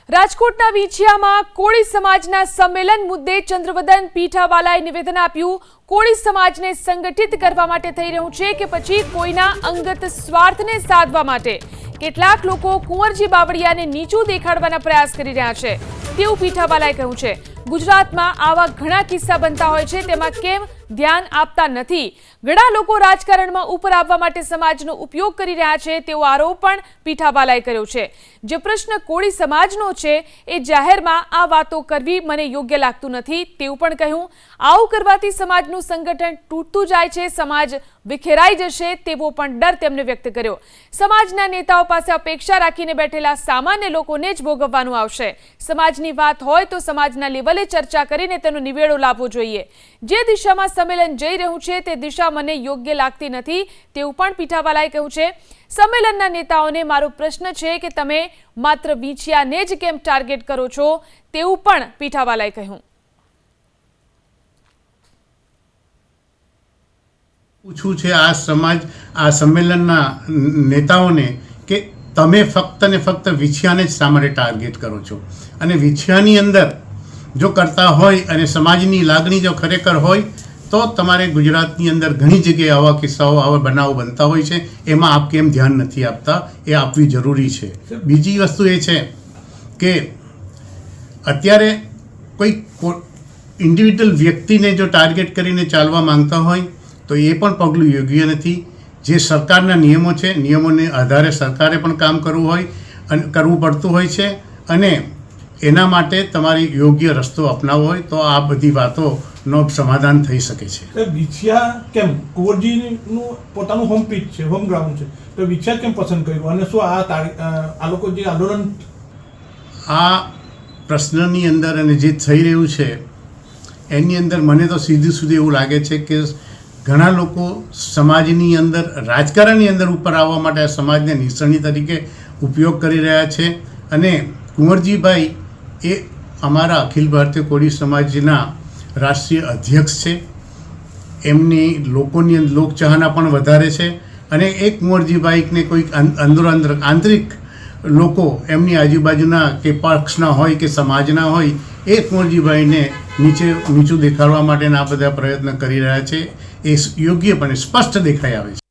રાજકોટના વીંછિયામાં કોળી સમાજના સંમેલન મુદ્દે ચંદ્રવદન પીઠાવાલાએ નિવેદન આપ્યું। કોળી સમાજને સંગઠિત કરવા માટે થઈ રહ્યું છે કે પછી કોઈના અંગત સ્વાર્થને સાધવા માટે કેટલાક લોકો કુંવરજી બાવળિયાને નીચું દેખાડવાના પ્રયાસ કરી રહ્યા છે તેવું પીઠાવાલાએ કહ્યું છે। ગુજરાતમાં આવા ઘણા કિસ્સા બનતા હોય છે, તેમાં કેમ ધ્યાન આપતા નથી? ઘણા લોકો રાજકારણમાં ઉપર આવવા માટે સમાજનો ઉપયોગ કરી રહ્યા છે તેવો આરોપ પણ પીઠાવાલાએ કર્યો છે। જે પ્રશ્ન કોળી સમાજનો છે એ જાહેરમાં આ વાતો કરવી મને યોગ્ય લાગતું નથી તેવું પણ કહ્યું। આવું કરવાથી સમાજનું સંગઠન તૂટતું જાય છે, સમાજ વિખેરાઈ જશે તેવો પણ ડર તેમને વ્યક્ત કર્યો। સમાજના નેતાઓ પાસે અપેક્ષા રાખીને બેઠેલા સામાન્ય લોકોને જ ભોગવવાનું આવશે। સમાજની વાત હોય તો સમાજના લેવલે ચર્ચા કરીને તેનો નિવેડો લાવવો જોઈએ। જે દિશામાં સંમેલન જઈ રહ્યું છે તે દિશા મને યોગ્ય લાગતી નથી તેવું પણ પીઠાવાલાએ કહ્યું છે। સંમેલનના નેતાઓને મારો પ્રશ્ન છે કે તમે માત્ર વીંછિયાને જ કેમ ટાર્ગેટ કરો છો તેવું પણ પીઠાવાલાએ કહ્યું। પૂછવું છે આ સંમેલનના નેતાઓને કે તમે ફક્ત ને ફક્ત વીંછિયાને જ શા માટે ટાર્ગેટ કરો છો, અને વીંછિયાની અંદર જો કરતા હોય અને સમાજની લાગણી જો ખરેખર હોય તો તમારે ગુજરાતની અંદર ઘણી જગ્યાએ આવા કિસ્સાઓ, આવા બનાવો બનતા હોય છે, એમાં આપ કેમ ધ્યાન નથી આપતા? એ આપવી જરૂરી છે। બીજી વસ્તુ એ છે કે અત્યારે કોઈ ઇન્ડિવિજ્યુઅલ વ્યક્તિને જો ટાર્ગેટ કરીને ચાલવા માંગતા હોય તો એ પણ પગલું યોગ્ય નથી। જે સરકારના નિયમો છે, નિયમોને આધારે સરકારે પણ કામ કરવું હોય અને કરવું પડતું હોય છે, અને એના માટે તમારી યોગ્ય રસ્તો અપનાવવો હોય તો આ બધી વાતોનો સમાધાન થઈ શકે છે। વીંછિયા કેમ, કુંવરજીનું પોતાનું હોમ પીચ છે, હોમ ગ્રાઉન્ડ છે, તો વીંછિયા કેમ પસંદ કર્યું, અને શું આ લોકો જે આંદોલન આ પ્રશ્નની અંદર અને જે થઈ રહ્યું છે એની અંદર મને તો સીધું એવું લાગે છે કે ઘણા લોકો સમાજની અંદર, રાજકારણની અંદર ઉપર આવવા માટે સમાજને નિશાની તરીકે ઉપયોગ કરી રહ્યા છે। અને કુંવરજીભાઈ એ અમારા અખિલ ભારતીય કોળી સમાજના રાષ્ટ્રીય અધ્યક્ષ છે, એમની લોકોની લોકચાહના પણ વધારે છે, અને એ કુંવરજીભાઈને કોઈક આંતરિક લોકો એમની આજુબાજુના કે પક્ષના હોય કે સમાજના હોય એ કુંવરજીભાઈને નીચું દેખાડવા માટેના આ બધા પ્રયત્ન કરી રહ્યા છે। એ યોગ્યપણે સ્પષ્ટ દેખાઈ આવે છે।